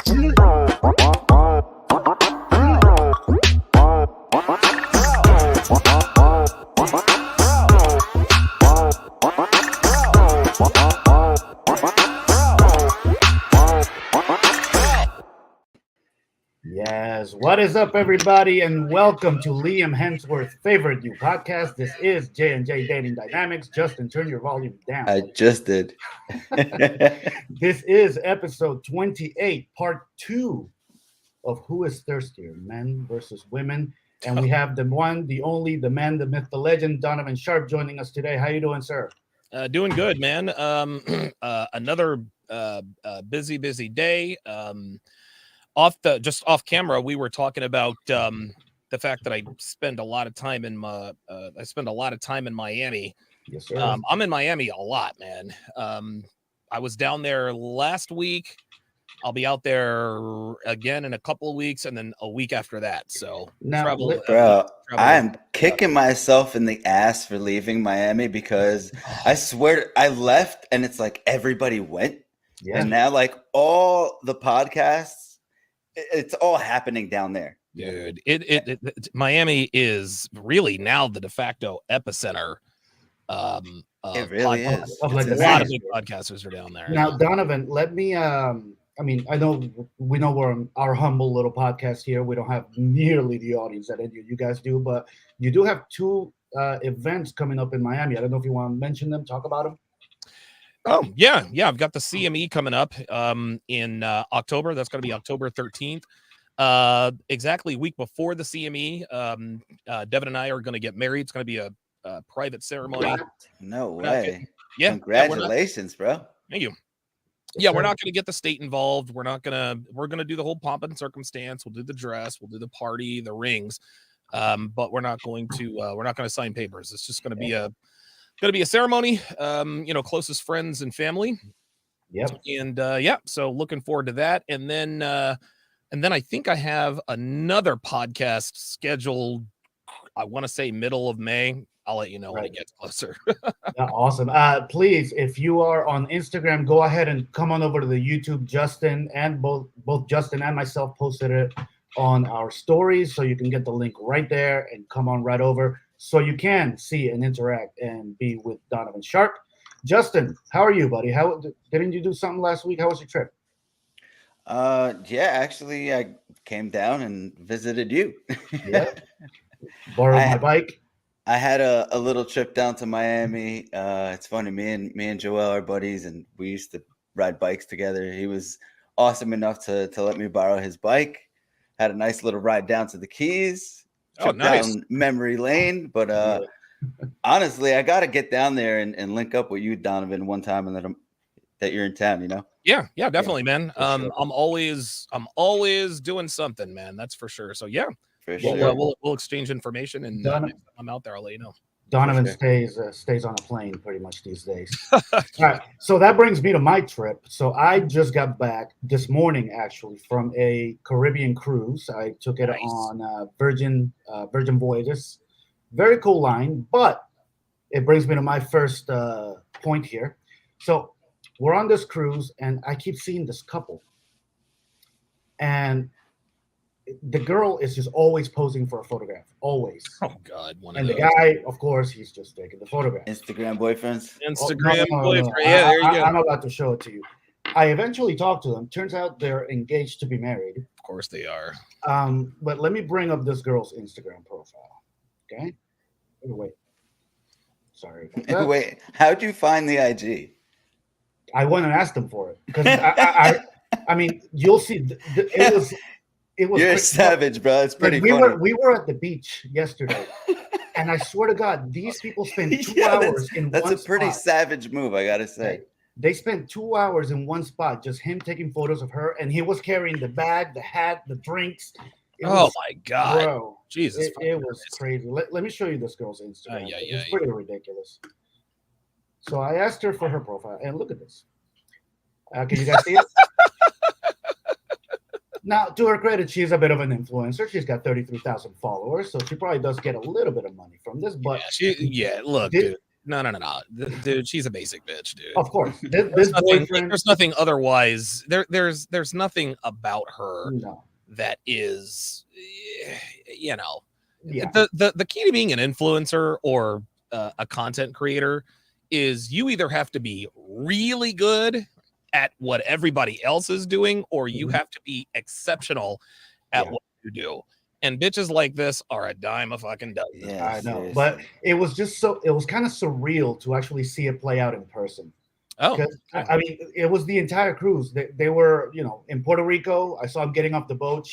Yes, what is up, everybody, and welcome to Liam Hemsworth's favorite new podcast. This is J&J Dating Dynamics. Justin, turn your volume down. I just did. This is episode 28, part 2 of Who is Thirstier, Men versus Women. And we have the one, the only, the man, the myth, the legend, Donovan Sharp, joining us today. How you doing, sir? Doing good, man. Another busy day. Off camera, we were talking about the fact that I spend a lot of time in Miami. Yes, sir. I'm in Miami a lot, man. I was down there last week. I'll be out there again in a couple of weeks, and then a week after that. So now, I'm kicking myself in the ass for leaving Miami because I swear I left and it's like everybody went. Yeah. And now like all the podcasts, it's all happening down there. Dude, Miami is really now the de facto epicenter. It really is. A lot of big podcasters are down there. Now, Donovan, let me. I know we're on our humble little podcast here. We don't have nearly the audience that any of you guys do, but you do have two events coming up in Miami. I don't know if you want to mention them, talk about them. Oh, yeah. I've got the CME coming up in October. That's going to be October 13th. Exactly a week before the CME, Devin and I are going to get married. It's going to be a private ceremony. What? No way. Yeah. Congratulations, bro. Thank you. Yeah, we're not going to get the state involved. We're going to do the whole pomp and circumstance. We'll do the dress. We'll do the party, the rings. But we're not going to sign papers. It's just going to be a ceremony, closest friends and family. Yep. And so looking forward to that. And then I think I have another podcast scheduled. I want to say middle of May. I'll let you know when it gets closer. Awesome. Please, if you are on Instagram, go ahead and come on over to the YouTube. Justin and both Justin and myself posted it on our stories, so you can get the link right there and come on right over. So you can see and interact and be with Donovan Sharp. Justin, how are you, buddy? Didn't you do something last week? How was your trip? Yeah, actually, I came down and visited you. Yeah. Borrowed my bike. I had a little trip down to Miami. It's funny, me and Joel are buddies, and we used to ride bikes together. He was awesome enough to let me borrow his bike. Had a nice little ride down to the Keys. Nice. Down memory lane, but honestly, I got to get down there and link up with you, Donovan, one time, and that you're in town. Yeah, definitely, man. Sure. I'm always doing something, man. That's for sure. So yeah, for sure. We'll exchange information, and next time I'm out there, I'll let you know. Donovan stays on a plane pretty much these days. All right, so that brings me to my trip. So I just got back this morning, actually, from a Caribbean cruise. I took it on Virgin Voyages. Very cool line, but it brings me to my first point here. So we're on this cruise, and I keep seeing this couple, and the girl is just always posing for a photograph, always. Oh God! And the guy, of course, he's just taking the photograph. Instagram boyfriends. Boyfriend. Yeah, there you go. I'm about to show it to you. I eventually talked to them. Turns out they're engaged to be married. Of course they are. But let me bring up this girl's Instagram profile. Okay. Wait. Sorry. Wait. How'd you find the IG? I went and asked them for it because I mean, you'll see. It was. You're a savage, bro. It's pretty funny. We were at the beach yesterday, and I swear to God, these people spend 2 hours in one spot. That's a pretty savage move, I gotta say. They spent 2 hours in one spot, just him taking photos of her, and he was carrying the bag, the hat, the drinks. My God, bro, Jesus, it was crazy. Let me show you this girl's Instagram. It's pretty ridiculous. So I asked her for her profile, and look at this. Can you guys see it? Now, to her credit, she's a bit of an influencer. She's got 33,000 followers, so she probably does get a little bit of money from this. But look, No. Dude, she's a basic bitch, dude. Of course, this boyfriend. There's nothing otherwise. There's nothing about her No. that is, you know, Yeah. the key to being an influencer or a content creator is you either have to be really good at what everybody else is doing, or you have to be exceptional at what you do. And bitches like this are a dime a fucking dozen. Yeah, I know, seriously. but it was kind of surreal to actually see it play out in person. Oh, I mean, it was the entire cruise. They were, in Puerto Rico. I saw them getting off the boat.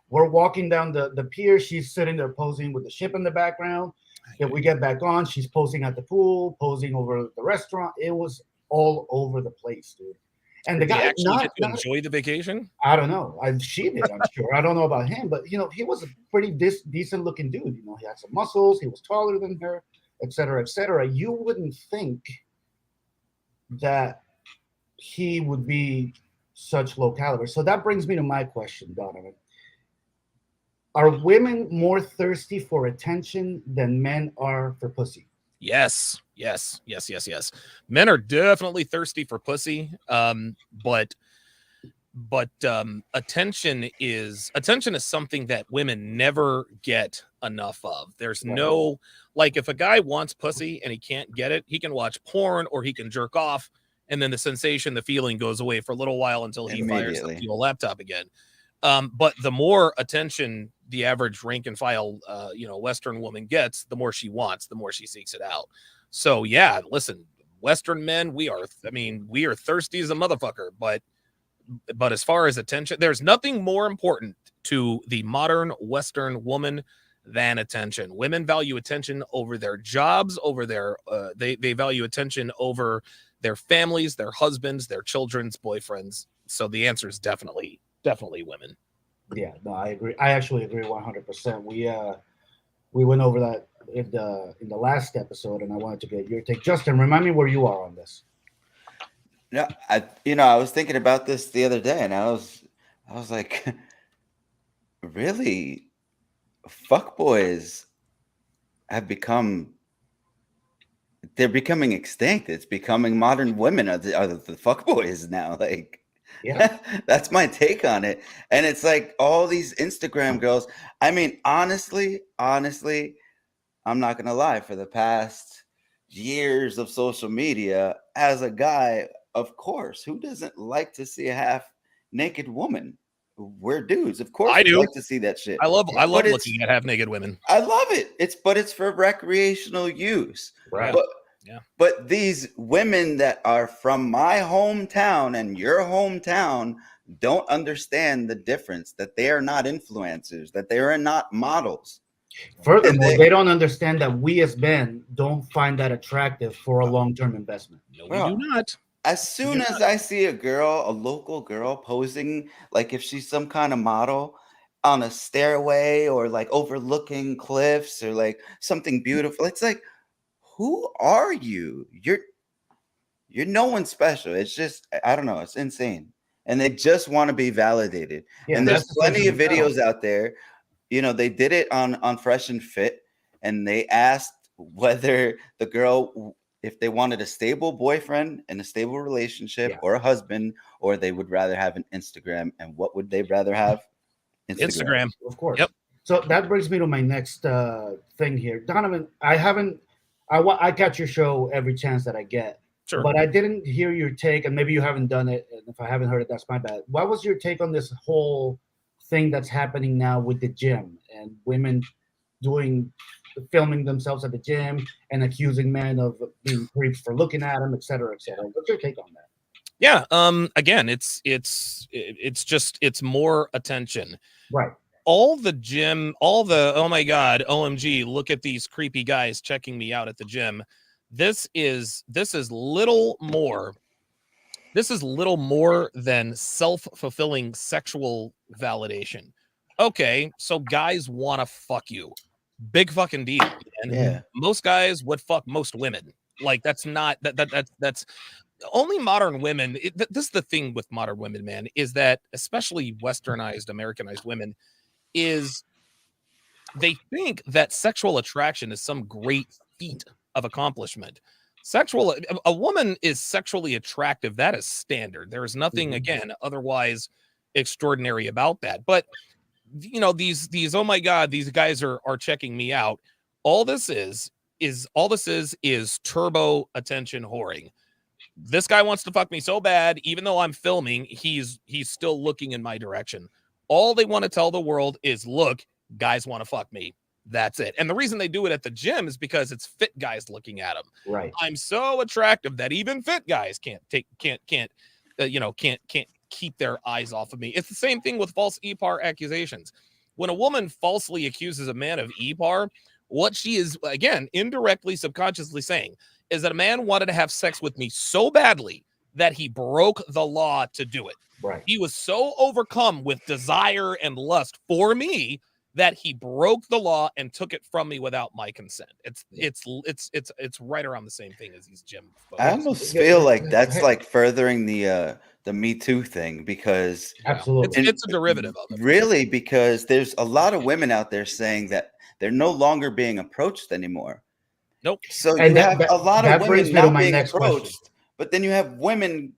We're walking down the pier. She's sitting there posing with the ship in the background. Then we get back on. She's posing at the pool, posing over the restaurant. It was all over the place, dude. And the guy actually get to enjoy the vacation. I don't know. She did, I'm sure. I don't know about him, but he was a pretty decent looking dude. He had some muscles. He was taller than her, et cetera, et cetera. You wouldn't think that he would be such low caliber. So that brings me to my question, Donovan. Are women more thirsty for attention than men are for pussy? Yes. Men are definitely thirsty for pussy. But attention is something that women never get enough of. There's no, like, if a guy wants pussy and he can't get it, he can watch porn or he can jerk off, and then the sensation, the feeling goes away for a little while until he fires up to a laptop again. But the more attention the average rank and file, Western woman gets, the more she wants, the more she seeks it out. So yeah, listen, Western men, we are thirsty as a motherfucker, but as far as attention, there's nothing more important to the modern Western woman than attention. Women value attention over their jobs, over their, they value attention over their families, their husbands, their children's boyfriends. So the answer is definitely women. Yeah, no, I agree. I actually agree 100%. We went over that in the last episode, and I wanted to get your take. Justin, remind me where you are on this. No, I was thinking about this the other day, and I was like, really, fuckboys they're becoming extinct. It's becoming modern women are the fuckboys now. Like, yeah, that's my take on it. And it's like all these Instagram girls. I mean, honestly, I'm not gonna lie. For the past years of social media, as a guy, of course, who doesn't like to see a half naked woman? We're dudes, of course. I do like to see that shit. I love looking at half naked women. I love it. It's for recreational use. Right. But these women that are from my hometown and your hometown don't understand the difference, that they are not influencers, that they are not models. Furthermore, they don't understand that we as men don't find that attractive for a long-term investment. No, we do not. As soon as I see a local girl posing, like if she's some kind of model on a stairway or like overlooking cliffs or like something beautiful, it's like, who are you? You're no one special. It's just, I don't know. It's insane. And they just want to be validated. Yeah, and there's plenty of videos out there. They did it on Fresh and Fit, and they asked whether the girl, if they wanted a stable boyfriend and a stable relationship or a husband, or they would rather have an Instagram. And what would they rather have? Instagram. Of course. Yep. So that brings me to my next thing here. Donovan, I catch your show every chance that I get. Sure. But I didn't hear your take, and maybe you haven't done it. And if I haven't heard it, that's my bad. What was your take on this whole thing that's happening now with the gym and women filming themselves at the gym and accusing men of being creeps for looking at them, et cetera, et cetera? What's your take on that? Yeah. Again, it's more attention. Right. All the gym, oh my God, OMG, look at these creepy guys checking me out at the gym. This is little more than self-fulfilling sexual validation. Okay, so guys want to fuck you. Big fucking deal. And yeah, most guys would fuck most women. Like, that's only modern women. This is the thing with modern women, man, is that especially westernized, Americanized women, is they think that sexual attraction is some great feat of accomplishment. A woman is sexually attractive. That is standard. There is nothing, again, otherwise extraordinary about that. But these oh my god, these guys are checking me out. All this is turbo attention whoring. This guy wants to fuck me so bad, even though I'm filming, he's still looking in my direction. All they want to tell the world is, look, guys want to fuck me. That's it. And the reason they do it at the gym is because it's fit guys looking at them. Right. I'm so attractive that even fit guys can't keep their eyes off of me. It's the same thing with false EPAR accusations. When a woman falsely accuses a man of EPAR, what she is, again, indirectly, subconsciously saying is that a man wanted to have sex with me so badly that he broke the law to do it. Right. He was so overcome with desire and lust for me that he broke the law and took it from me without my consent. It's right around the same thing as these gym folks. I almost feel like that's like furthering the Me Too thing, because absolutely it's a derivative of it. Really, because there's a lot of women out there saying that they're no longer being approached anymore. Nope. So you have a lot of women not being approached, but then you have women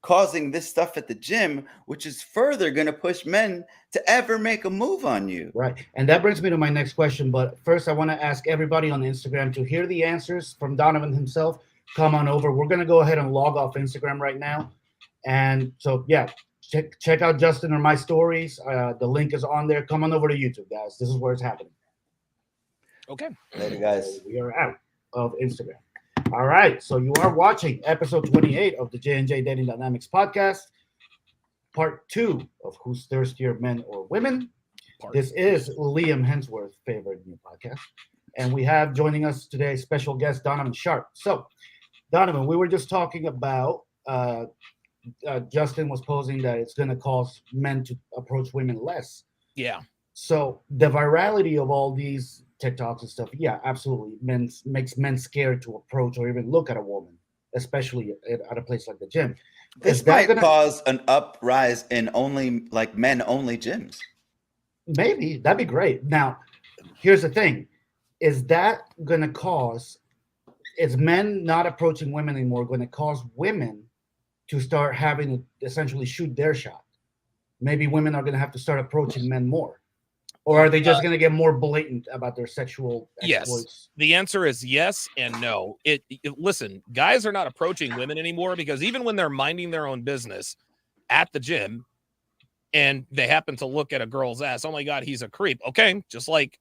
causing this stuff at the gym, which is further going to push men to ever make a move on you. Right. And that brings me to my next question. But first, I want to ask everybody on Instagram to hear the answers from Donovan himself. Come on over. We're going to go ahead and log off Instagram right now. And so, yeah, check out Justin or my stories. The link is on there. Come on over to YouTube, guys. This is where it's happening. Okay. Later, guys. So we are out of Instagram. All right. So you are watching episode 28 of the J&J Dating Dynamics podcast, part 2 of Who's Thirstier, Men or Women. This is Liam Hensworth's favorite new podcast. And we have joining us today special guest Donovan Sharp. So, Donovan, we were just talking about Justin was posing that it's going to cause men to approach women less. Yeah. So the virality of all these TikToks and stuff, yeah, absolutely, makes men scared to approach or even look at a woman, especially at a place like the gym. This might cause an uprise in men only gyms. Maybe that'd be great. Now, here's the thing: is that going to cause? Is men not approaching women anymore going to cause women to start having to essentially shoot their shot? Maybe women are going to have to start approaching men more. Or are they just going to get more blatant about their sexual exploits? Yes. The answer is yes and no. Listen, guys are not approaching women anymore because even when they're minding their own business at the gym and they happen to look at a girl's ass, oh my God, he's a creep. Okay, just like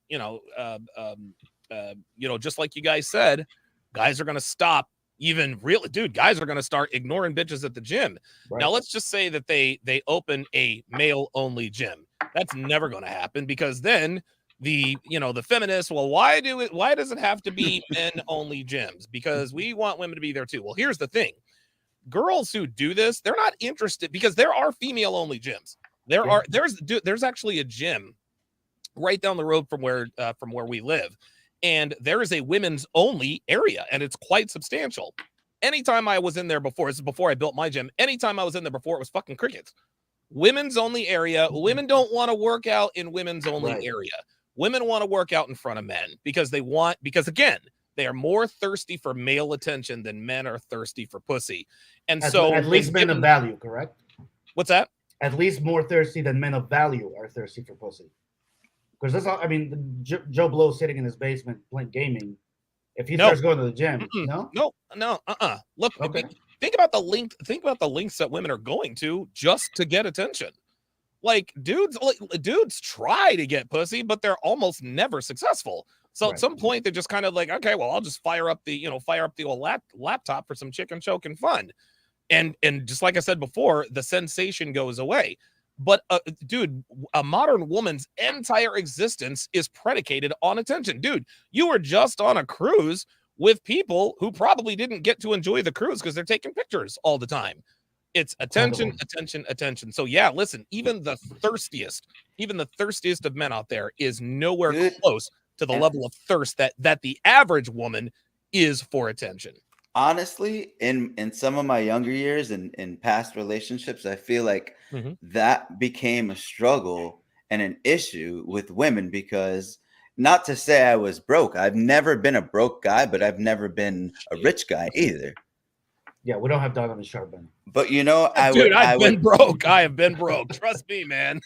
just like you guys said, guys are going to stop. Guys are going to start ignoring bitches at the gym. Right. Now, let's just say that they open a male-only gym. That's never going to happen because then the feminists, well, why does it have to be men-only gyms? Because we want women to be there too. Well, here's the thing. Girls who do this, they're not interested because there are female-only gyms. There's actually a gym right down the road from where we live. And there is a women's only area, and it's quite substantial. Anytime I was in there before, this is before I built my gym, anytime I was in there before, it was fucking crickets. Women's only area. Women don't want to work out in women's only area. Women want to work out in front of men because again, they are more thirsty for male attention than men are thirsty for pussy. And at least men of value, correct? What's that? At least more thirsty than men of value are thirsty for pussy. Because that's all, I mean, Joe Blow sitting in his basement playing gaming. If he starts going to the gym, no. Look, okay. Think about the lengths that women are going to just to get attention. Like dudes try to get pussy, but they're almost never successful. So at some point they're just kind of like, okay, well, I'll just fire up the old laptop for some chicken choking fun. And just like I said before, the sensation goes away. But dude, a modern woman's entire existence is predicated on attention. Dude, you were just on a cruise with people who probably didn't get to enjoy the cruise because they're taking pictures all the time. It's attention, attention, attention. So yeah, listen, even the thirstiest of men out there is nowhere close to the level of thirst that the average woman is for attention. Honestly, in some of my younger years and in past relationships, I feel like that became a struggle and an issue with women because not to say I was broke. I've never been a broke guy, but I've never been a rich guy either. Yeah, we don't have Donovan Charbonnet. But you know, I've been broke. I have been broke. Trust me, man.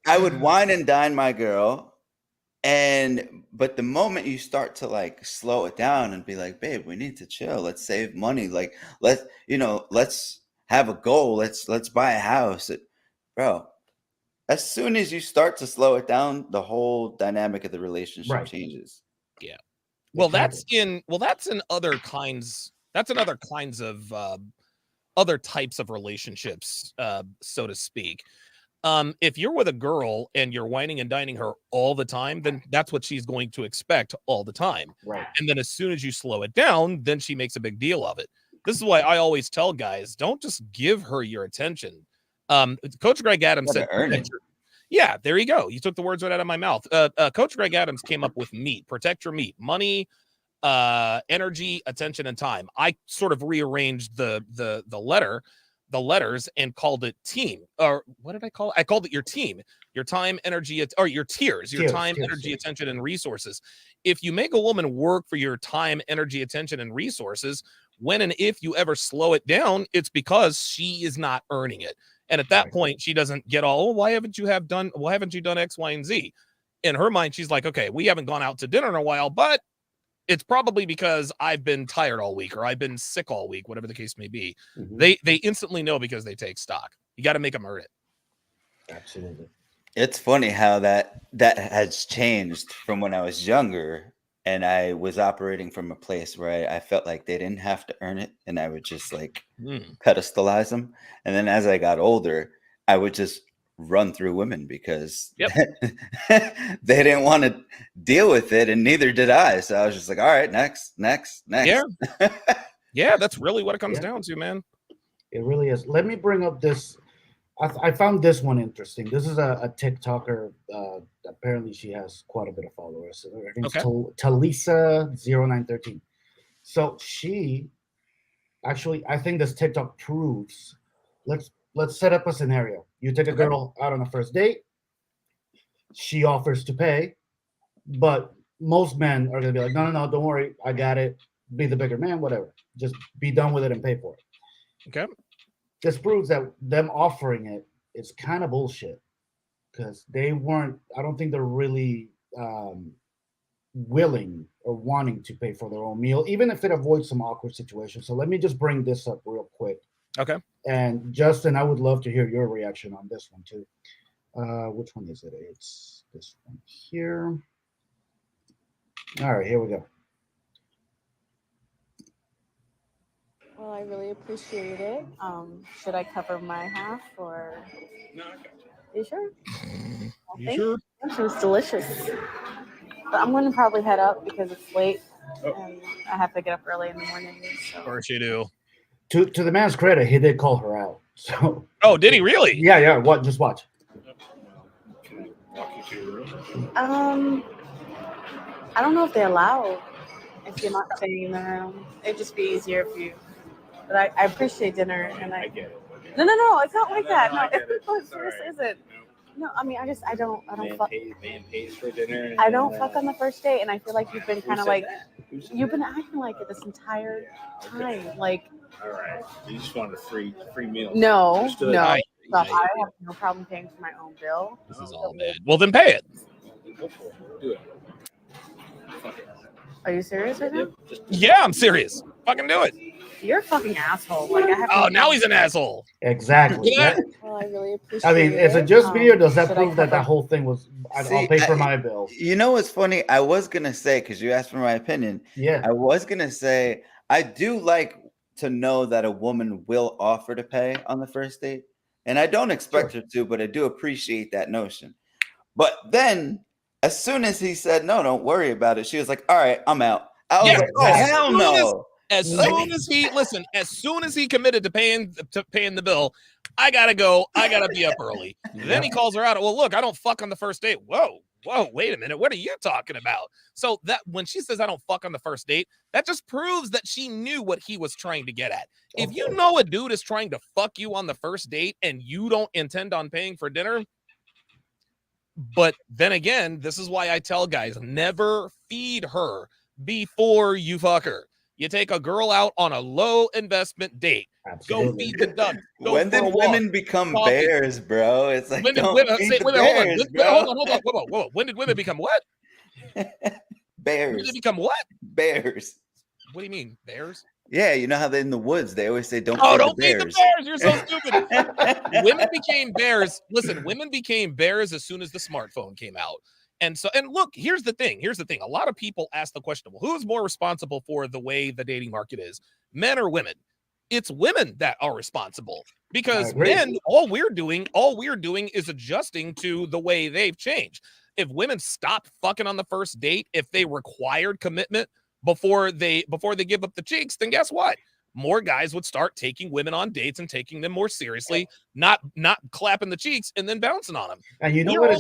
I would wine and dine my girl, but the moment you start to like slow it down and be like, babe, we need to chill. Let's save money. Like let's have a goal. Let's buy a house. Bro, as soon as you start to slow it down, the whole dynamic of the relationship changes. Yeah. Well, that's in other kinds. That's in other kinds of other types of relationships, so to speak. If you're with a girl and you're whining and dining her all the time, then that's what she's going to expect all the time. Right. And then as soon as you slow it down, then she makes a big deal of it. This is why I always tell guys, don't just give her your attention. Coach Greg Adams said, yeah, there you go. You took the words right out of my mouth. Coach Greg Adams came up with MEAT, protect your MEAT, money, energy, attention, and time. I sort of rearranged the letters and called it team. Or what did I call it? I called it your team, your time, energy, or your tiers, time, energy, attention, and resources. If you make a woman work for your time, energy, attention, and resources, when and if you ever slow it down, it's because she is not earning it. And at that point, she doesn't get all, why haven't you done X, Y, and Z? In her mind, she's like, okay, we haven't gone out to dinner in a while, but it's probably because I've been tired all week or I've been sick all week, whatever the case may be. Mm-hmm. They instantly know because they take stock. You got to make them earn it. Absolutely. It's funny how that has changed from when I was younger and I was operating from a place where I felt like they didn't have to earn it and I would just like pedestalize them. And then as I got older, I would just run through women because they didn't want to deal with it and neither did I. So I was just like, all right, next. Yeah. Yeah, that's really what it comes down to, man. It really is. Let me bring up this. I found this one interesting. This is a TikToker. Apparently she has quite a bit of followers. Her name's Talisa0913. So she actually, I think this TikTok proves, let's set up a scenario. You take a girl out on a first date. She offers to pay, but most men are going to be like, no, don't worry. I got it. Be the bigger man, whatever. Just be done with it and pay for it. Okay. This proves that them offering it is kind of bullshit because they weren't, I don't think they're really willing or wanting to pay for their own meal, even if it avoids some awkward situations. So let me just bring this up real quick. Okay. And Justin, I would love to hear your reaction on this one too. Which one is it? It's this one here. All right, here we go. Well, I really appreciate it. Should I cover my half or? No, I got you. You sure? You sure? It was delicious. But I'm going to probably head up because it's late and I have to get up early in the morning. So. Of course you do. To the man's credit, he did call her out. So. Oh, did he really? Yeah. What? Just watch. Can I walk you to your room? I don't know if they allow if you're not staying in the room. It'd just be easier if you. But I appreciate dinner and I get it. No, it's not like that. No, this isn't. No, I mean, I don't fuck. Man pays for dinner. I don't fuck on the first date, and I feel like you've been kind of like, you've been acting like it this entire time. Like, all right, you just want a free meal. No. So I have no problem paying for my own bill. This is all bad. Well, then pay it. Go for it. Do it. Fuck it. Are you serious right now? Yeah, I'm serious. Fucking do it. You're a fucking asshole. Like, now he's an asshole. Exactly. Yeah. Well, I really appreciate it. I mean, is it just me or does that prove that whole thing was, I'll pay for my bill? You know what's funny? I was going to say, because you asked for my opinion. Yeah. I was going to say, I do like to know that a woman will offer to pay on the first date. And I don't expect her to, but I do appreciate that notion. But then, as soon as he said, no, don't worry about it, she was like, all right, I'm out. I was like, oh, hell no. As soon as he committed to paying the bill, I gotta go. I gotta be up early. Then he calls her out. Well, look, I don't fuck on the first date. Whoa, wait a minute. What are you talking about? So that when she says I don't fuck on the first date, that just proves that she knew what he was trying to get at. If you know a dude is trying to fuck you on the first date and you don't intend on paying for dinner, But then again, this is why I tell guys, never feed her before you fuck her. You take a girl out on a low investment date. Go Absolutely. feed the duck. Go When for a did walk. women become Coffee. bears, bro? It's like, When did don't women feed say, the wait, hold on. bears, Hold on. bro. Whoa. When did women become what? When did Bears. they become what? Bears. What do you mean, bears? Yeah, you know how they're in the woods. They always say, don't Don't feed feed the the bears. bears. You're so stupid. Women became bears. Listen, women became bears as soon as the smartphone came out. And look, here's the thing. A lot of people ask the question, well, who's more responsible for the way the dating market is, men or women? It's women that are responsible, because men, all we're doing is adjusting to the way they've changed. If women stopped fucking on the first date, if they required commitment before they give up the cheeks, then guess what? More guys would start taking women on dates and taking them more seriously, not clapping the cheeks and then bouncing on them. And you know what?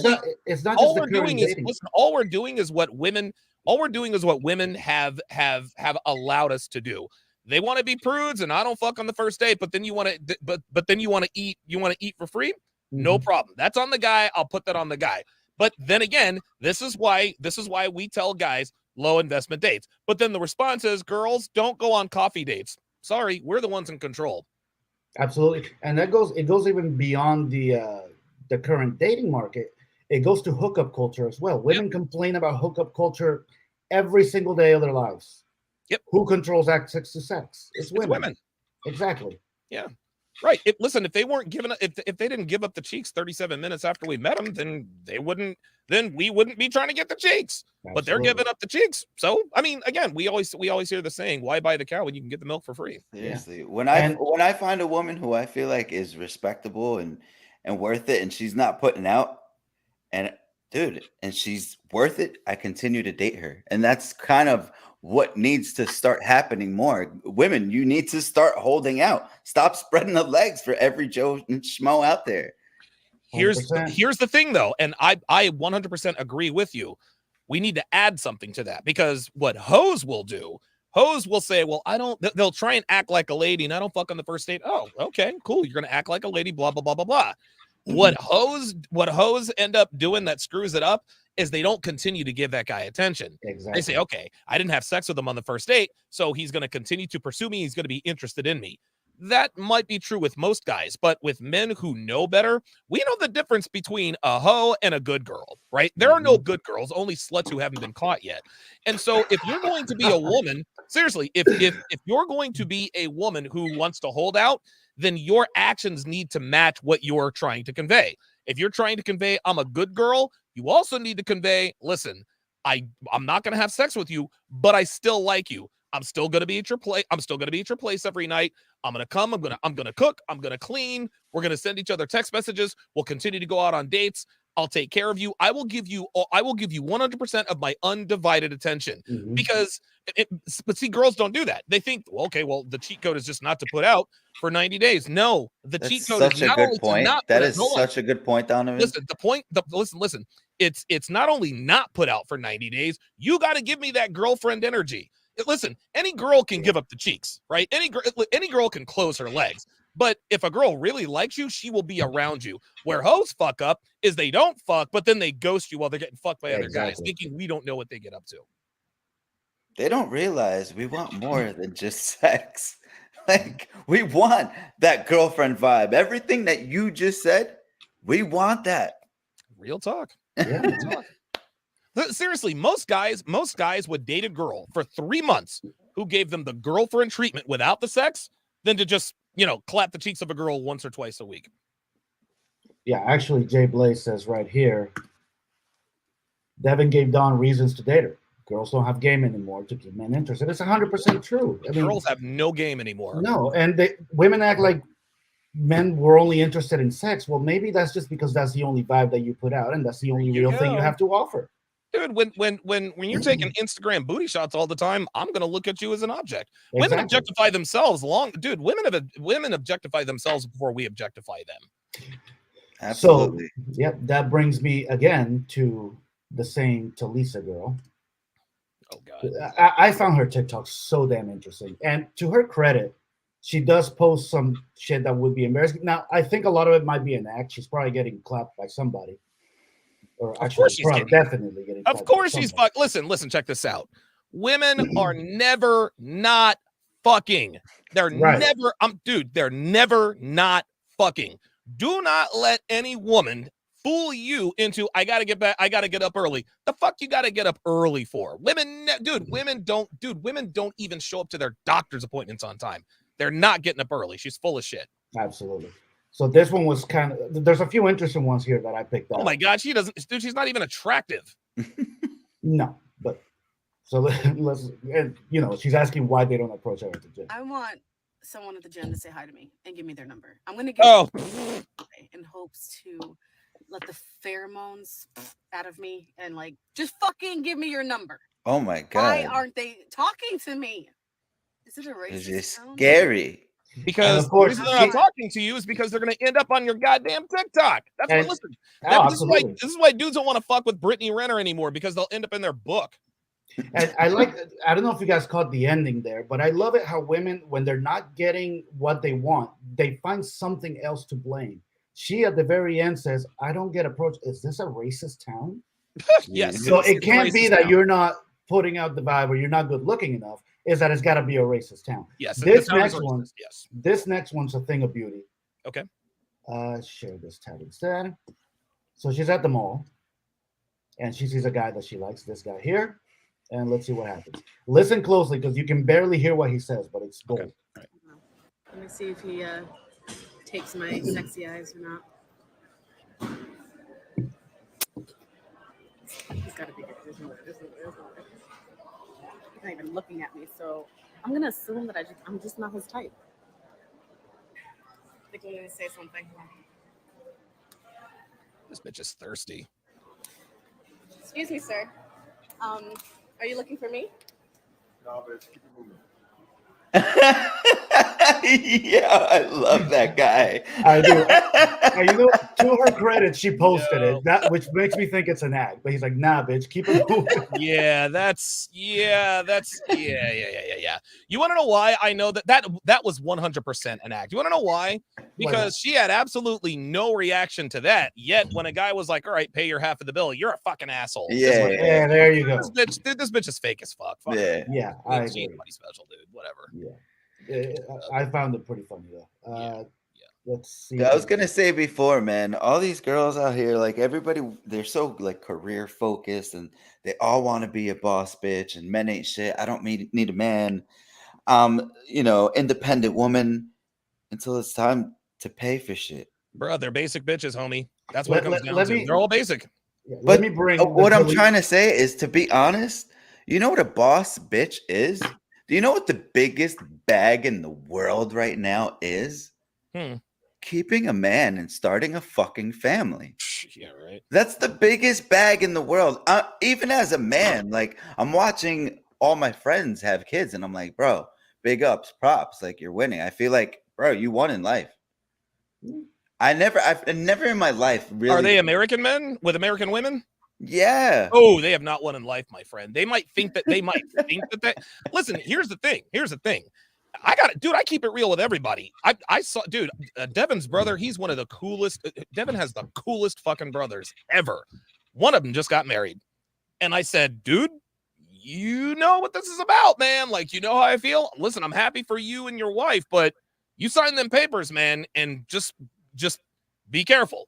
It's not just the current dating. All we're doing is what women have allowed us to do. They want to be prudes, and I don't fuck on the first date, but then you want to then you want to eat for free? No problem. That's on the guy. I'll put that on the guy. But then again, this is why we tell guys low investment dates. But then the response is, girls, don't go on coffee dates. Sorry, we're the ones in control. Absolutely. And it goes even beyond the current dating market. It goes to hookup culture as well. Women complain about hookup culture every single day of their lives. Yep. Who controls access to sex? It's women. Exactly. Yeah. Right. Listen, if they weren't giving if they didn't give up the cheeks 37 minutes after we met them, then we wouldn't be trying to get the cheeks. Absolutely. But they're giving up the cheeks. So, I mean, again, we always hear the saying, why buy the cow when you can get the milk for free? Seriously. When I find a woman who I feel like is respectable and worth it, and she's not putting out, and she's worth it, I continue to date her. And that's kind of what needs to start happening more. Women, you need to start holding out. Stop spreading the legs for every Joe and Schmo out there. Here's the thing, though, and I 100% agree with you. We need to add something to that, because what hoes will say, well, they'll try and act like a lady, and I don't fuck on the first date. Oh, okay, cool. You're going to act like a lady, blah, blah, blah, blah, blah. What hoes end up doing that screws it up is they don't continue to give that guy attention. Exactly. They say, okay, I didn't have sex with him on the first date, so he's going to continue to pursue me. He's going to be interested in me. That might be true with most guys, but with men who know better, we know the difference between a hoe and a good girl, right? There are no good girls, only sluts who haven't been caught yet. And so if you're going to be a woman, seriously, if you're going to be a woman who wants to hold out, then your actions need to match what you're trying to convey. If you're trying to convey, I'm a good girl, you also need to convey, listen, I'm not going to have sex with you, but I still like you. I'm still going to be at your place. I'm still going to be at your place every night. I'm going to come. I'm going to cook. I'm going to clean. We're going to send each other text messages. We'll continue to go out on dates. I'll take care of you. I will give you 100% of my undivided attention, because but see, girls don't do that. They think, well, okay, well, the cheat code is just not to put out for 90 days. No, the cheat code is not only to not put out. That is such a good point, Donovan. Listen, it's not only not put out for 90 days. You got to give me that girlfriend energy. Listen, any girl can give up the cheeks, right? Any girl can close her legs. But if a girl really likes you, she will be around you. Where hoes fuck up is they don't fuck, but then they ghost you while they're getting fucked by other guys, thinking we don't know what they get up to. They don't realize we want more than just sex. Like, we want that girlfriend vibe. Everything that you just said, we want that. Real talk. Yeah. Real talk. Seriously, most guys would date a girl for 3 months who gave them the girlfriend treatment without the sex than to just, clap the cheeks of a girl once or twice a week. Yeah, actually, Jay Blaze says right here, Devin gave Dawn reasons to date her. Girls don't have game anymore to keep men interested. It's 100% true. I mean, girls have no game anymore. No, and women act like men were only interested in sex. Well, maybe that's just because that's the only vibe that you put out, and that's the only real thing you have to offer. Dude, when you're taking Instagram booty shots all the time, I'm gonna look at you as an object. Exactly. Women objectify themselves women objectify themselves before we objectify them. Absolutely. So, yeah, that brings me again to the same Talisa girl. Oh God. I found her TikTok so damn interesting. And to her credit, she does post some shit that would be embarrassing. Now, I think a lot of it might be an act. She's probably getting clapped by somebody. Or Of actually, course she's probably getting. definitely getting. Of fucked course by she's somebody. Listen, check this out. Women are never not fucking. They're Right. never. They're never not fucking. Do not let any woman fool you into I gotta get back. I gotta get up early. The fuck you gotta get up early for? Women don't even show up to their doctor's appointments on time. They're not getting up early. She's full of shit. Absolutely. So this one was kind of. There's a few interesting ones here that I picked out. Oh my god, she doesn't. Dude, she's not even attractive. No, but so let's. And she's asking why they don't approach her at the gym. I want someone at the gym to say hi to me and give me their number. I'm gonna give in hopes to let the pheromones out of me and like just fucking give me your number. Oh my god! Why aren't they talking to me? Is it a racist? It's sound? scary. Because of course, the reason they're not talking to you is because they're going to end up on your goddamn TikTok. That's what. Listen, this is why dudes don't want to fuck with Brittany Renner anymore because they'll end up in their book. And I don't know if you guys caught the ending there, but I love it how women, when they're not getting what they want, they find something else to blame. She at the very end says, "I don't get approached. Is this a racist town?" Yes. So it can't be that you're not putting out the vibe or you're not good looking enough. Is that it's got to be a racist town? Yes. This next one. Yes. This next one's a thing of beauty. Okay. Share this tab instead. So she's at the mall, and she sees a guy that she likes. This guy here, and let's see what happens. Listen closely because you can barely hear what he says, but it's gold. Okay. Right. Let me see if he takes my sexy eyes or not. He's got to be good. There's no. He's not even looking at me, so I'm gonna assume that I'm just not his type. I think I'm gonna say something. This bitch is thirsty. Excuse me, sir. Are you looking for me? No, but keep it moving. Yeah, I love that guy. I do. To her credit, she posted it. That which makes me think it's an act. But he's like, "Nah, bitch, keep it moving." Yeah. You want to know why I know that was 100% an act? You want to know why? Because she had absolutely no reaction to that. Yet when a guy was like, "All right, pay your half of the bill," you're a fucking asshole. Yeah, there you go. This bitch is fake as fuck. Fuck her. Yeah, I agree. She ain't nobody special, dude. Whatever. Yeah. I found it pretty funny though. Let's see. Yeah, I was gonna say before, man, all these girls out here, like everybody, they're so like career focused and they all want to be a boss bitch and men ain't shit. I don't need a man. Independent woman until it's time to pay for shit. Bro, they're basic bitches, homie. That's what it comes down to. They're all basic. Let me bring what I'm trying to say is, to be honest, you know what a boss bitch is? Do you know what the biggest bag in the world right now is? Keeping a man and starting a fucking family. Yeah, right. That's the biggest bag in the world. Even as a man, like I'm watching all my friends have kids and I'm like, bro, big ups, props. Like you're winning. I feel like, bro, you won in life. I've never in my life really. Are they American men with American women? Yeah. Oh, they have not won in life, my friend. They might think that Listen, here's the thing. I keep it real with everybody. I saw, dude, Devin's brother, he's one of the coolest. Devin has the coolest fucking brothers ever. One of them just got married. And I said, dude, you know what this is about, man. Like, you know how I feel? Listen, I'm happy for you and your wife, but you signed them papers, man, and just be careful.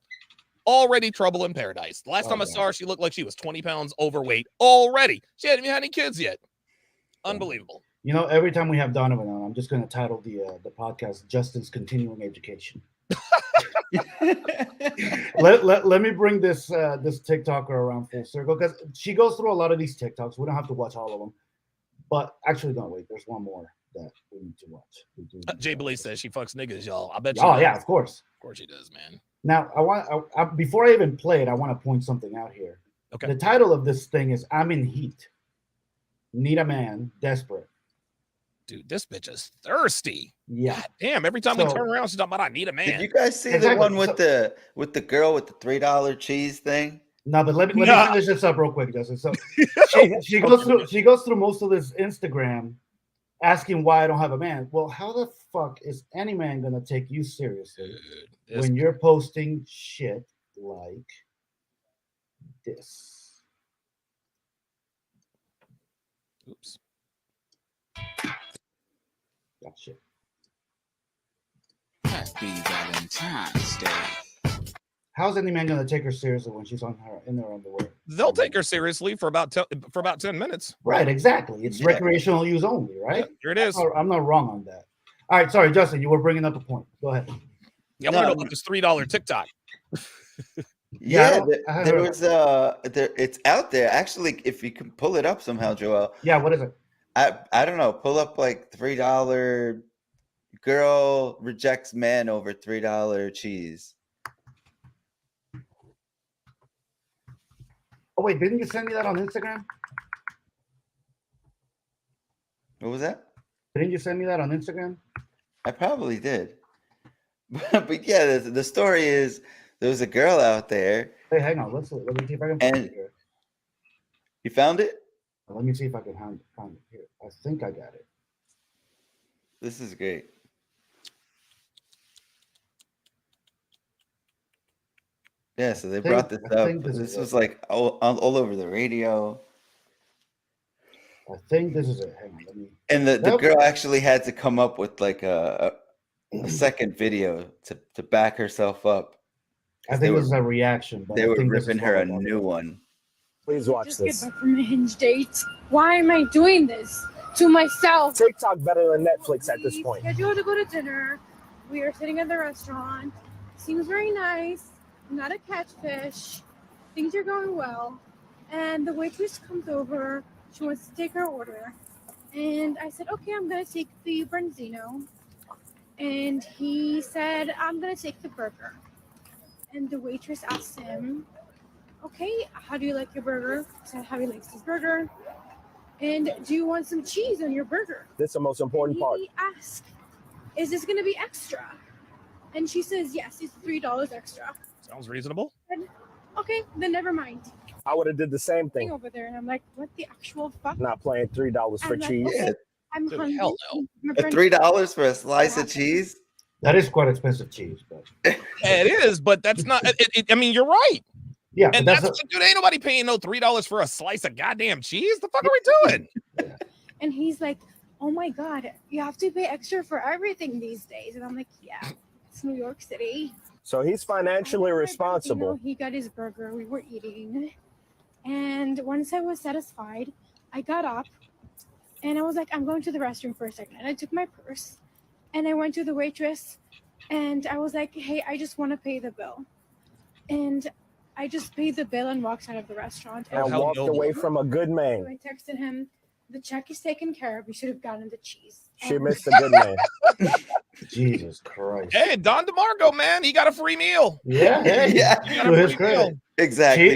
Already trouble in paradise. The last time I saw her, she looked like she was 20 pounds overweight already. She hadn't even had any kids yet. Unbelievable. Every time we have Donovan on, I'm just going to title the podcast "Justin's Continuing Education." let me bring this TikToker around full circle because she goes through a lot of these TikToks. We don't have to watch all of them, but actually, don't wait. There's one more that we need to watch. Jay Billy says she fucks niggas, y'all. I bet you. Oh yeah, of course. Of course she does, man. Now, before I even play it, I want to point something out here. Okay. The title of this thing is "I'm in heat. Need a man, desperate." Dude, this bitch is thirsty. Yeah. God damn. Every time we turn around, she's talking about I need a man. Did you guys see the one with the girl with the $3 cheese thing? No, but let me finish this up real quick, Justin. So she goes through most of this Instagram asking why I don't have a man. Well, how the fuck is any man gonna take you seriously when you're posting shit like this. Oops. Gotcha. Happy Valentine's Day. How's any man gonna take her seriously when she's in her underwear? They'll take her seriously for about 10 minutes. Right, exactly. It's recreational use only, right? Yeah, here it is. I'm not wrong on that. All right, sorry, Justin, you were bringing up a point. Go ahead. Yeah, I want to know about this $3 TikTok. Yeah, there was it's out there. Actually, if you can pull it up somehow, Joel. Yeah, what is it? I don't know. Pull up like $3 girl rejects man over $3 cheese. Oh wait, didn't you send me that on Instagram? What was that? Didn't you send me that on Instagram? I probably did. But yeah, the story is there was a girl out there. Hey, hang on. Let me see if I can find it here. You found it? Let me see if I can find it here. I think I got it. This is great. Yeah, so they brought this up. This was like all over the radio. I think this is it. Hang on, let me. And the girl actually had to come up with like a second video to back herself up. I think this is a reaction. But they were ripping her a new one. Please watch just this. Get back from a Hinge date. Why am I doing this to myself? TikTok better than Netflix at this point. Scheduled to go to dinner. We are sitting at the restaurant. Seems very nice. Not a catfish. Things are going well. And the waitress comes over. She wants to take her order. And I said, okay, I'm going to take the branzino. And he said, I'm going to take the burger. And the waitress asked him, okay, how do you like your burger? He said, how he likes his burger. And do you want some cheese on your burger? That's the most important part. He asked, is this going to be extra? And she says, yes, it's $3 extra. Sounds reasonable. And, okay, then never mind. I would have did the same thing. Over there, and I'm like, what the actual fuck? Not paying $3 for cheese. Okay, Yeah. I'm Dude, hungry. hell no. $3 for a slice of cheese? That is quite expensive cheese, but It is, but that's not. I mean, you're right. yeah, And but dude, ain't nobody paying no $3 for a slice of goddamn cheese. The fuck are we doing? And he's like, oh my God, you have to pay extra for everything these days. And I'm like, yeah, it's New York City. So he's financially You responsible. know, he got his burger. We were eating. And once I was satisfied, I got up and I was like, I'm going to the restroom for a second. And I took my purse and I went to the waitress and I was like, hey, I just want to pay the bill. And I just paid the bill and walked out of the restaurant. And walked away from a good man. I texted him, the check is taken care of. You should have gotten the cheese. She missed a good man. Jesus Christ. Hey, Don DeMarco, man, he got a free meal. Yeah, hey, Yeah. He got to a his free meal. credit. Exactly.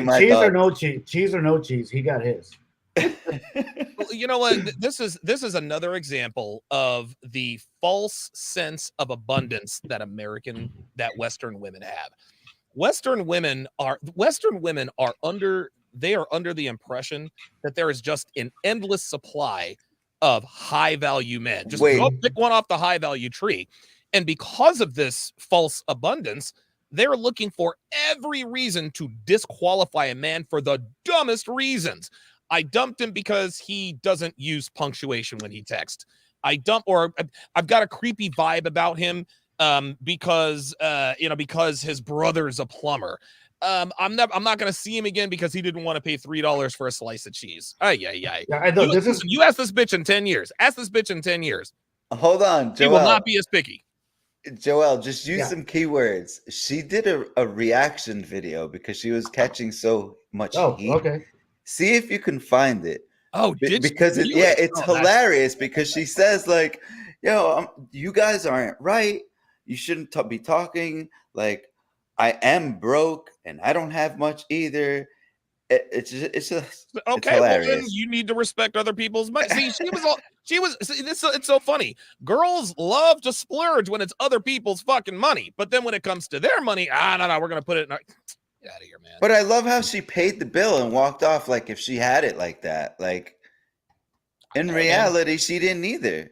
Cheese or no cheese, he got his. Well, you know what? This is another example of the false sense of abundance that Western women have. Western women are under the impression that there is just an endless supply of high value men. Just go pick one off the high value tree. And because of this false abundance, they're looking for every reason to disqualify a man for the dumbest reasons. I dumped him because he doesn't use punctuation when he texts. I've got a creepy vibe about him because his brother's a plumber. I'm not going to see him again because he didn't want to pay $3 for a slice of cheese. Yeah, I know, you ask this bitch in 10 years. Ask this bitch in 10 years. Hold on, Joel. She will not be as picky. Joel, just use some keywords. She did a reaction video because she was catching so much heat. Okay. See if you can find it. Oh, because it's hilarious because she says like, "Yo, you guys aren't right. You shouldn't be talking like I am broke and I don't have much either." It's just okay. Well, then you need to respect other people's money. See, it's so funny. Girls love to splurge when it's other people's fucking money, but then when it comes to their money, no, we're gonna put it in. Get out of here, man. But I love how she paid the bill and walked off like if she had it like that. Like in reality, she didn't either.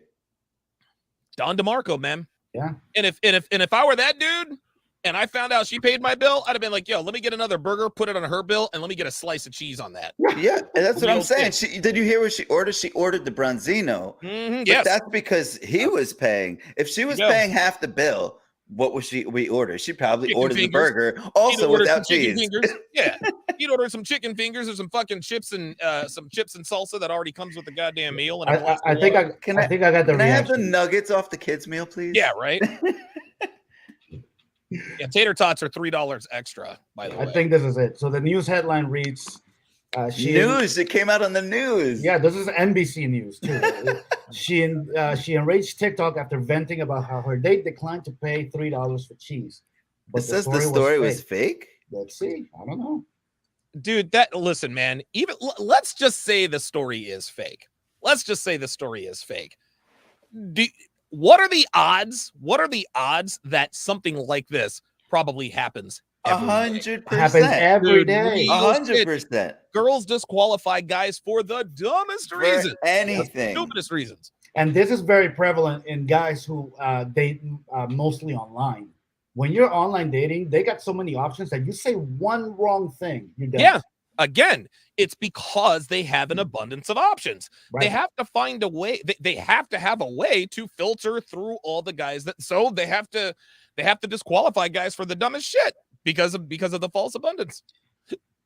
Don DeMarco, man. Yeah. And if I were that dude, and I found out she paid my bill, I'd have been like, yo, let me get another burger, put it on her bill, and let me get a slice of cheese on that. Yeah, and that's what I'm Real saying. quick. Did you hear what she ordered? She ordered the Bronzino. But Yes. that's because he was paying. If she was There you go. paying half the bill, what was we order? She probably Chicken ordered fingers. the burger He'd also order without some chicken cheese. fingers. Yeah. You'd order some chicken fingers or some fucking chips and salsa that already comes with the goddamn meal. And I think I think I got the Can I have the reaction. nuggets off the kids' meal, please? yeah, right. Yeah, tater tots are $3 extra. By the way, I think this is it. So the news headline reads, News. It came out on the news. Yeah, this is NBC News too. she enraged TikTok after venting about how her date declined to pay $3 for cheese. It says the story was fake. Let's see. I don't know. dude, listen, man, let's just say the story is fake. Let's just say the story is fake. What are the odds? What are the odds that something like this probably happens? 100%. Happens every day. 100%. Girls disqualify guys for the dumbest reasons. Anything. Stupidest reasons. And this is very prevalent in guys who date mostly online. When you're online dating, they got so many options that you say one wrong thing, you're dead. Yeah. Again, it's because they have an abundance of options. Right. They have to find a way. They have to have a way to filter through all the guys so they have to disqualify guys for the dumbest shit because of the false abundance.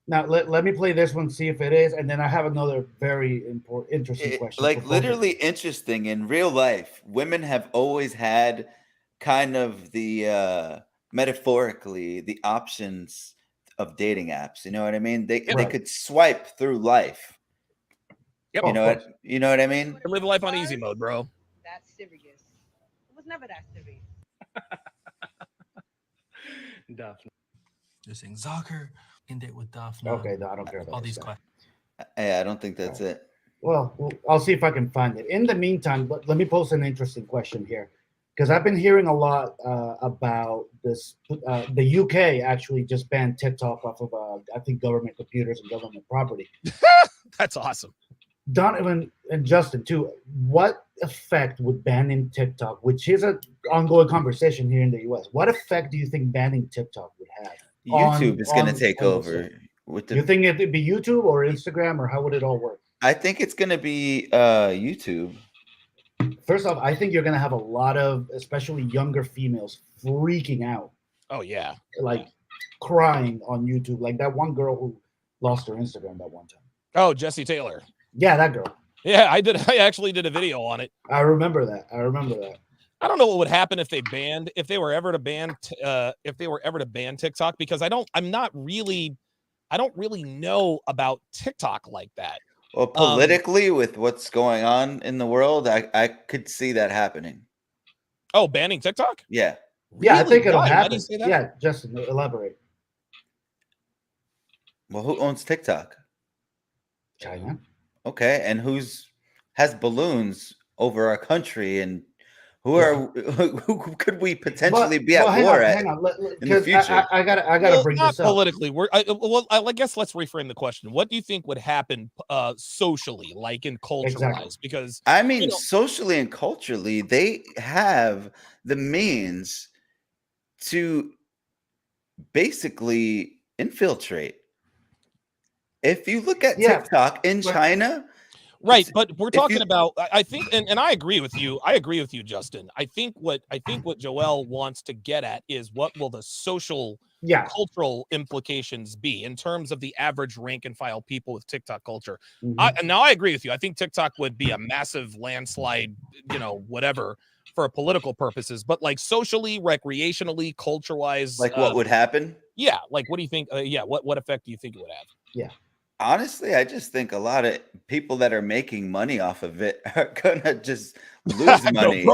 Now let me play this one, see if it is, and then I have another very interesting question. Like literally interesting in real life, women have always had kind of the metaphorically the options of dating apps. You know what I mean? They could swipe through life. Yep. You know what I mean? Live life on easy mode, bro. That's serious. It was never that serious. Daphne. They're saying Zucker in date with Daphne. Okay, no, I don't care about all these stuff. questions. Yeah, I don't think that's it. Well, I'll see if I can find it. In the meantime, let me pose an interesting question here, because I've been hearing a lot about this. The UK actually just banned TikTok off of, I think, government computers and government property. That's awesome. Donovan and Justin, too, what effect would banning TikTok, which is an ongoing conversation here in the US, what effect do you think banning TikTok would have? YouTube is going to take over. You think it'd be YouTube or Instagram, or how would it all work? I think it's going to be YouTube. First off, I think you're going to have a lot of, especially younger females, freaking out. Oh, yeah. Like crying on YouTube. Like that one girl who lost her Instagram that one time. Oh, Jessie Taylor. Yeah, that girl. Yeah, I actually did a video on it. I remember that. I don't know what would happen if they were ever to ban TikTok, because I don't really know about TikTok like that. Well, politically, with what's going on in the world, I could see that happening. Oh, banning TikTok? Yeah. Yeah, Really? I think it'll Why do happen. you say that? Yeah, Justin, elaborate. Well, who owns TikTok? China. Okay, and has balloons over our country, and who could we potentially be at war at in the future? I gotta bring this up. Politically, I guess let's reframe the question. What do you think would happen socially, like in culture wise? Because I mean, socially and culturally, they have the means to basically infiltrate. If you look at TikTok in China, right, but we're talking about, I think, and I agree with you. I agree with you, Justin. I think what Joel wants to get at is what will the social, cultural implications be in terms of the average rank and file people with TikTok culture. Mm-hmm. Now I agree with you. I think TikTok would be a massive landslide, whatever, for political purposes, but like socially, recreationally, culture wise, like what would happen? Yeah, like what do you think? What effect do you think it would have? Yeah. Honestly, I just think a lot of people that are making money off of it are gonna just lose money.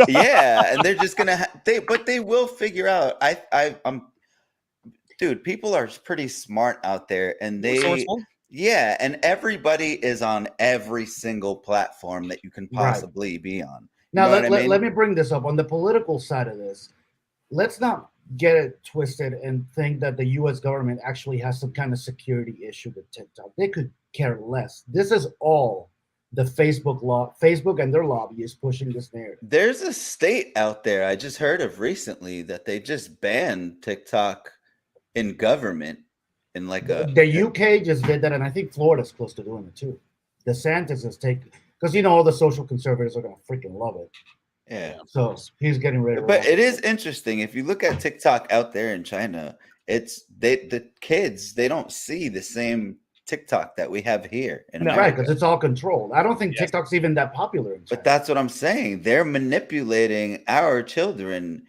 Yeah, and they're just gonna but they will figure out. Dude, people are pretty smart out there, and and everybody is on every single platform that you can possibly be on. Now let me bring this up on the political side of this. Let's not get it twisted and think that the U.S. government actually has some kind of security issue with TikTok. They could care less. This is all the Facebook and their lobby is pushing this narrative. There's a state out there I just heard of recently that they just banned TikTok in government in like The UK just did that, and I think Florida's close to doing it too. DeSantis is taking, because all the social conservatives are gonna freaking love it. Yeah. So he's getting ready. But it is interesting if you look at TikTok out there in China. It's the kids, they don't see the same TikTok that we have here in America. Right, because it's all controlled. I don't think TikTok's even that popular in China. But that's what I'm saying. They're manipulating our children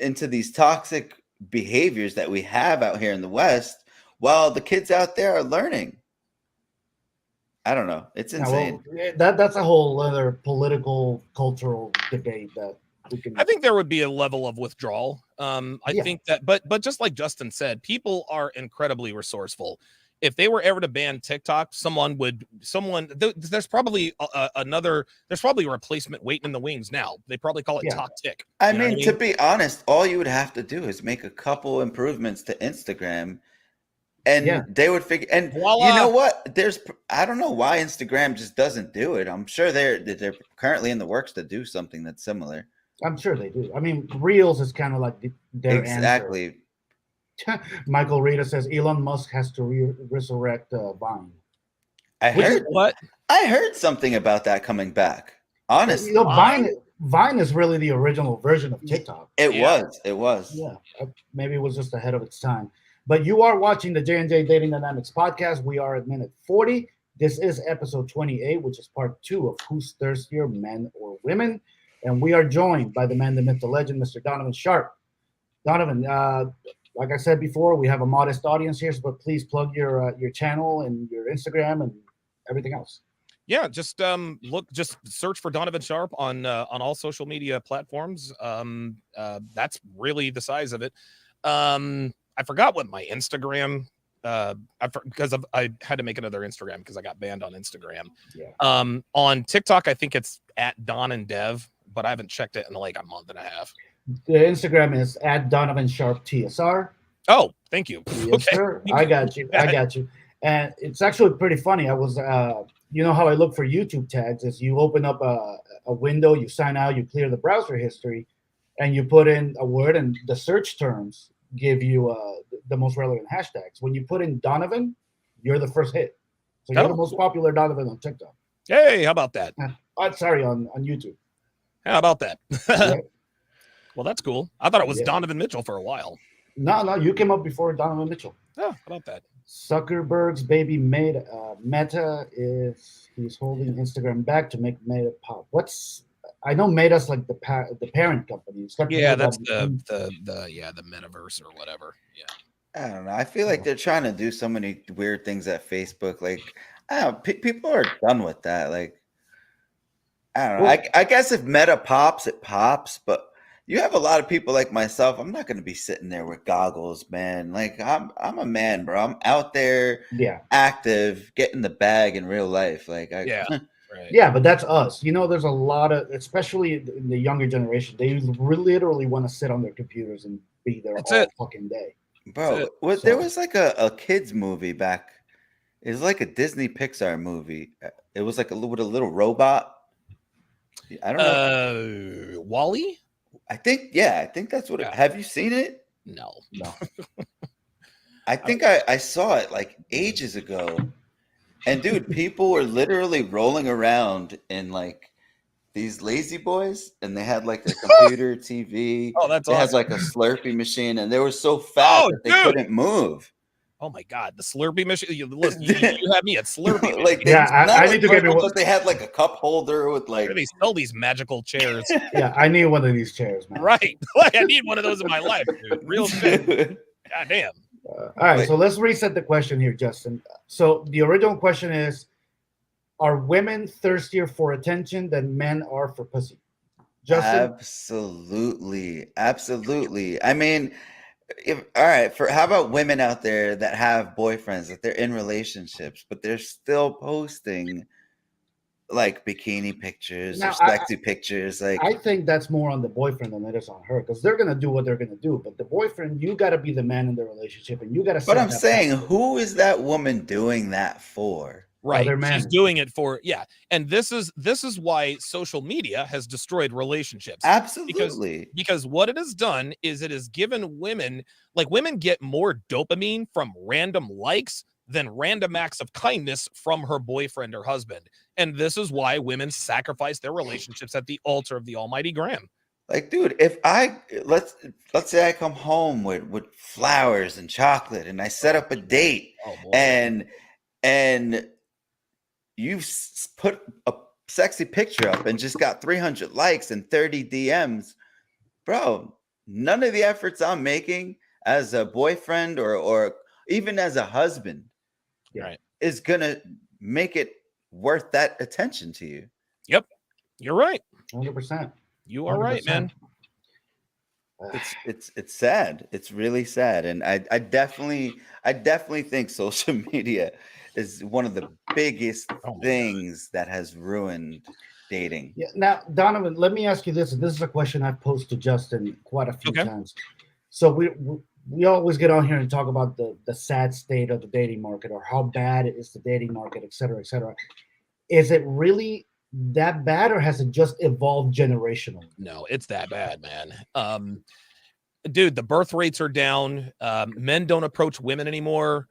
into these toxic behaviors that we have out here in the West, while the kids out there are learning. I don't know. It's insane. That's a whole other political, cultural debate that we can. I think there would be a level of withdrawal. I think that, but just like Justin said, people are incredibly resourceful. If they were ever to ban TikTok, there's probably there's probably a replacement waiting in the wings now. They probably call it Talk Tick. I mean, to be honest, all you would have to do is make a couple improvements to Instagram, and they would figure. And voila. You know what? I don't know why Instagram just doesn't do it. I'm sure they're currently in the works to do something that's similar. I'm sure they do. I mean, Reels is kind of like their exactly. Answer. Michael Rita says Elon Musk has to resurrect Vine. I heard something about that coming back. Honestly, Vine is really the original version of TikTok. It was. Yeah, maybe it was just ahead of its time. But you are watching the J&J Dating Dynamics podcast. We are at minute 40. This is episode 28, which is part 2 of Who's Thirstier, Men or Women. And we are joined by the man, the myth, the legend, Mr. Donovan Sharp. Donovan, like I said before, we have a modest audience here, but please plug your channel and your Instagram and everything else. Yeah, just search for Donovan Sharp on all social media platforms. That's really the size of it. I forgot what my Instagram. Because I had to make another Instagram because I got banned on Instagram. Yeah. On TikTok, I think it's at Don and Dev, but I haven't checked it in like a month and a half. The Instagram is at Donovan Sharp TSR. Oh, thank you. Yes, okay, sir. I got you. And it's actually pretty funny. I was, you know how I look for YouTube tags is you open up a window, you sign out, you clear the browser history, and you put in a word, and the search terms give you the most relevant hashtags. When you put in Donovan, you're the first hit. So you're the most popular Donovan on TikTok. Hey, how about that? Sorry, on YouTube. How about that? Yeah. Well, that's cool. I thought it was Donovan Mitchell for a while. No, you came up before Donovan Mitchell. Oh, how about that? Zuckerberg's baby Meta he's holding Instagram back to make Meta pop. I know Meta's like the parent company. Yeah, that's the Metaverse or whatever. Yeah. I don't know. I feel like they're trying to do so many weird things at Facebook. Like, I don't know, people are done with that. Like, I don't know. I guess if Meta pops, it pops. But you have a lot of people like myself. I'm not going to be sitting there with goggles, man. Like, I'm a man, bro. I'm out there, active, getting the bag in real life. Like, Right. Yeah, but that's us. There's a lot of, especially in the younger generation, they literally want to sit on their computers and be there fucking day. Bro, there was like a kids movie back. It was like a Disney Pixar movie. It was like with a little robot. I don't know. WALL-E? I think that's what it. Have you seen it? No. I think I saw it like ages ago. And dude, people were literally rolling around in like these lazy boys, and they had like their computer, TV. Oh, that's awesome. They had like a Slurpee machine, and they were so fat that they couldn't move. Oh my god, the Slurpee machine! You had me at Slurpee. Like, I need to get me one. They had like a cup holder with like. Where they sell these magical chairs. Yeah, I need one of these chairs, man. Right, like I need one of those in my life, dude. Real shit. God damn. All right, so let's reset the question here, Justin. So the original question is, are women thirstier for attention than men are for pussy? Justin? Absolutely. I mean, how about women out there that have boyfriends, that they're in relationships, but they're still posting like bikini pictures or sexy pictures? Like, I think that's more on the boyfriend than it is on her, because they're gonna do what they're gonna do. But the boyfriend, you got to be the man in the relationship, and you got to. But I'm saying, who is that woman doing that for? Right. other men. She's doing it for, and this is why social media has destroyed relationships. Absolutely. Because what it has done is it has given women get more dopamine from random likes than random acts of kindness from her boyfriend or husband. And this is why women sacrifice their relationships at the altar of the almighty gram. Like, dude, if let's say I come home with flowers and chocolate and I set up a date, and you put a sexy picture up and just got 300 likes and 30 DMs, bro, none of the efforts I'm making as a boyfriend or even as a husband is gonna make it worth that attention to you. Yep, you're right. 100%. You are right, man. It's sad. It's really sad, and I definitely think social media is one of the biggest things that has ruined dating. Yeah. Now, Donovan, let me ask you this. This is a question I've posed to Justin quite a few times. So we always get on here and talk about the sad state of the dating market, or how bad is the dating market, et cetera, et cetera. Is it really that bad, or has it just evolved generationally? No, it's that bad, man. Dude, the birth rates are down. Men don't approach women anymore.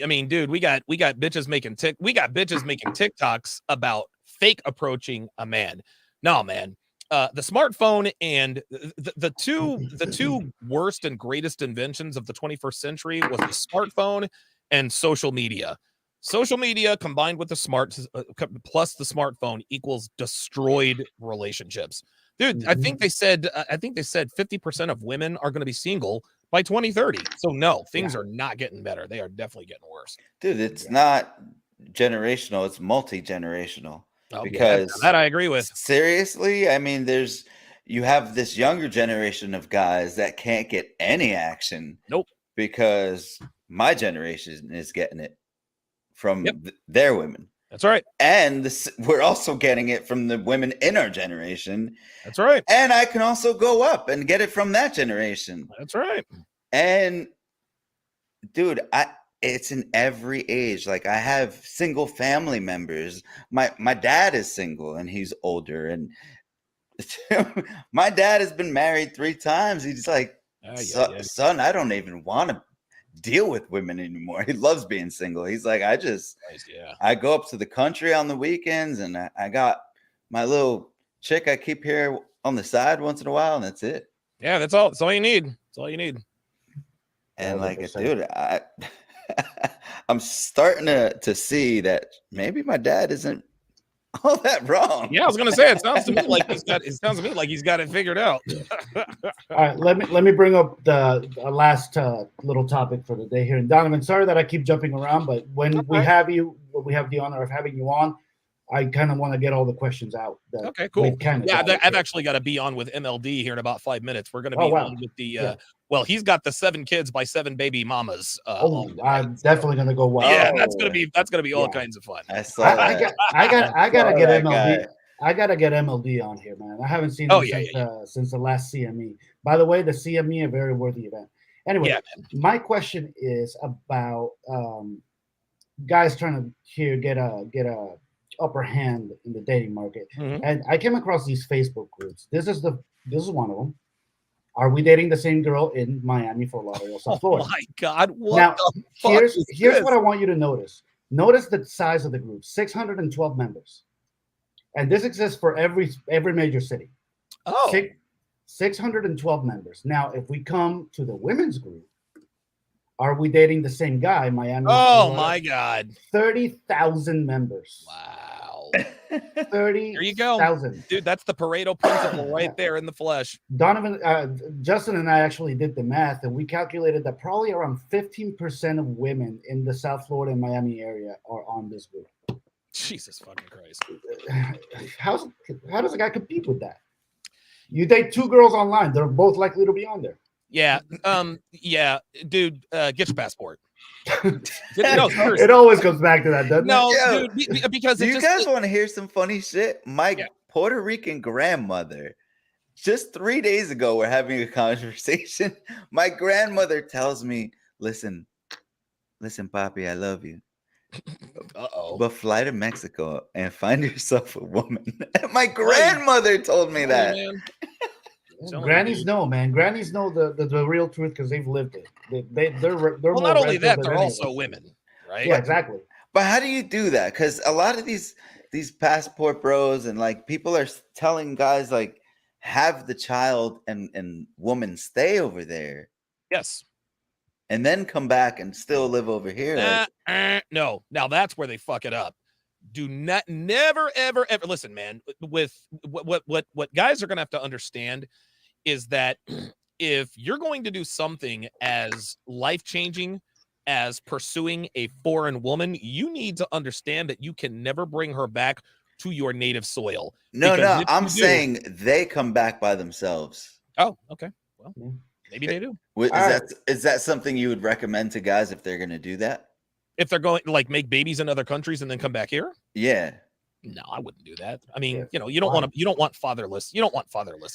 I mean, dude, we got bitches making TikToks about fake approaching a man. No, man. The smartphone and the two worst and greatest inventions of the 21st century was the smartphone and social media. Social media combined with the plus the smartphone equals destroyed relationships. Dude, I think they said 50% of women are going to be single by 2030. So no, things are not getting better. They are definitely getting worse. Dude, it's not generational, it's multi-generational. Because that I agree with. Seriously, I mean, you have this younger generation of guys that can't get any action. Nope. Because my generation is getting it from their women. That's right. And we're also getting it from the women in our generation. That's right. And I can also go up and get it from that generation. That's right. And dude, it's in every age. Like, I have single family members. My dad is single and he's older. And my dad has been married 3 times. He's like, son, I don't even want to deal with women anymore. He loves being single. He's like, I go up to the country on the weekends and I got my little chick I keep here on the side once in a while, and that's it. Yeah, that's all. That's all you need. That's all you need. And like, dude, I'm starting to see that maybe my dad isn't all that wrong. Yeah, I was gonna say, it sounds to me like he's got it figured out. All right, let me bring up the last little topic for the day here. And Donovan, sorry that I keep jumping around, but when we have the honor of having you on, I kind of want to get all the questions out. Okay, cool. I've actually got to be on with MLD here in about 5 minutes. We're going to be on with the well, he's got the 7 kids by 7 baby mamas. I'm definitely going to go wild. Yeah, that's going to be all kinds of fun. I gotta get MLD. I gotta get MLD on here, man. I haven't seen him since the last CME. By the way, the CME, a very worthy event. Anyway, my question is about guys trying to get a upper hand in the dating market. And I came across these Facebook groups. This is one of them. Are we dating the same girl in Miami, Fort Lauderdale, South Florida? Oh my God! Now, here's what I want you to notice. Notice the size of the group: 612 members, and this exists for every major city. 612 members. Now, if we come to the women's group, are we dating the same guy, Miami? Oh my God! 30,000 members. Wow. 30. There you go, dude. That's the Pareto principle right there in the flesh. Donovan, Justin, and I actually did the math, and we calculated that probably around 15% of women in the South Florida and Miami area are on this group. Jesus fucking Christ! How does a guy compete with that? You date 2 girls online; they're both likely to be on there. Yeah. Yeah, dude. Get your passport. It always comes back to that, doesn't it? Dude, because do you guys want to hear some funny shit? My Puerto Rican grandmother, just 3 days ago, we're having a conversation. My grandmother tells me, listen, Papi, I love you. Uh-oh. But fly to Mexico and find yourself a woman. My grandmother told me that. Man. Grannies know, man. Grannies know the real truth because they've lived it. They're Well, more not only red pilled that, than they're any of also us. women, right? Yeah, exactly. But how do you do that? Because a lot of these passport bros and like people are telling guys like have the child and woman stay over there Yes. and then come back and still live over here. Like, No. Now that's where they fuck it up. Do not, never, ever, ever listen, man. With what guys are gonna have to understand is that if you're going to do something as life-changing as pursuing a foreign woman, you need to understand that you can never bring her back to your native soil. no, Because if I'm you do- saying they come back by themselves. Oh, okay. Well, maybe they do. Is that something you would recommend to guys if they're going to do that? If they're going to like make babies in other countries and then come back here? Yeah. No, I wouldn't do that. I mean, Yes. you know, you don't want fatherless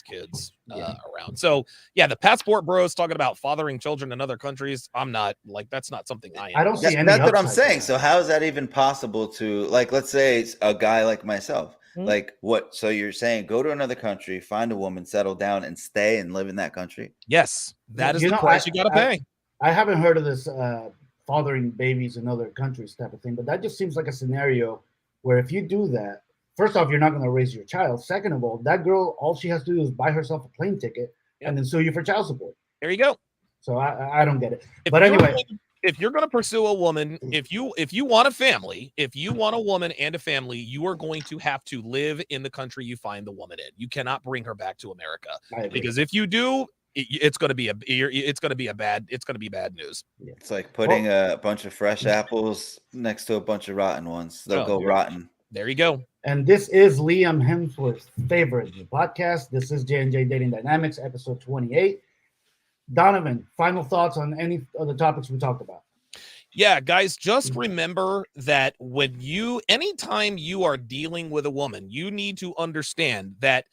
kids around. So yeah, the passport bros talking about fathering children in other countries. I'm not like, that's not something I don't see any. That's what I'm upside to saying. that. So how is that even possible to, like, let's say it's a guy like myself, like what? So you're saying go to another country, find a woman, settle down and stay and live in that country? Yes, that is the price you got to pay. I haven't heard of this fathering babies in other countries type of thing, but that just seems like a scenario where if you do that, first off, you're not going to raise your child. Second of all, that girl, all she has to do is buy herself a plane ticket and then sue you for child support. There you go. So I don't get it. But anyway, if you're going to pursue a woman, if you want a family, if you want a woman and a family, you are going to have to live in the country you find the woman in. You cannot bring her back to America, because if you do, it's going to be bad news. It's like putting a bunch of fresh apples next to a bunch of rotten ones. They'll go rotten. There you go. And this is Liam Hemsworth's favorite podcast. This is J&J Dating Dynamics, episode 28. Donovan, final thoughts on any of the topics we talked about? Yeah, guys, just remember that anytime you are dealing with a woman, you need to understand that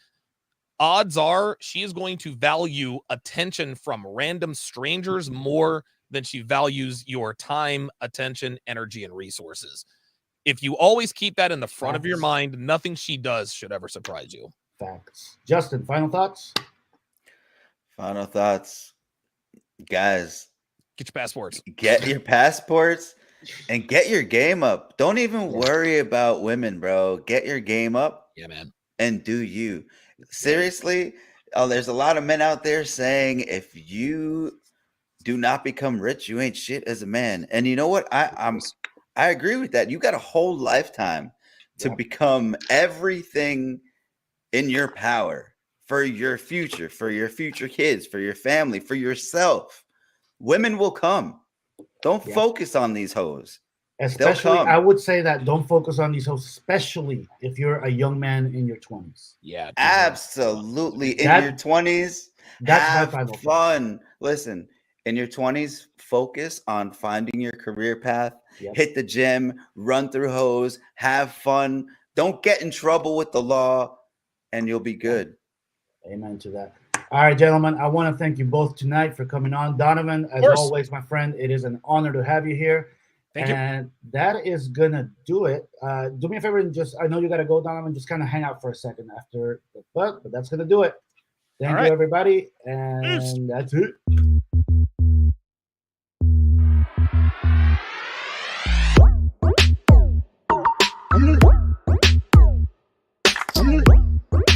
odds are she is going to value attention from random strangers more than she values your time, attention, energy, and resources. If you always keep that in the front of your mind, nothing she does should ever surprise you. Facts. Justin, final thoughts? Final thoughts. Guys, get your passports. Get your passports and get your game up. Don't even worry about women, bro. Get your game up. Yeah, man. And do you. Seriously, there's a lot of men out there saying if you do not become rich, you ain't shit as a man. And you know what? I agree with that. You got a whole lifetime to become everything in your power for your future kids, for your family, for yourself. Women will come. Don't focus on these hoes. Especially, I would say that don't focus on these hoes, especially if you're a young man in your 20s. Yeah, absolutely. In your 20s, have fun. Listen, in your 20s, focus on finding your career path, hit the gym, run through hoes, have fun. Don't get in trouble with the law, and you'll be good. Amen to that. All right, gentlemen, I want to thank you both tonight for coming on. Donovan, as always, my friend, it is an honor to have you here. Thank you. That is going to do it. Do me a favor and I know you got to go, Donovan, just kind of hang out for a second after, but that's going to do it. Thank you, everybody. And that's it.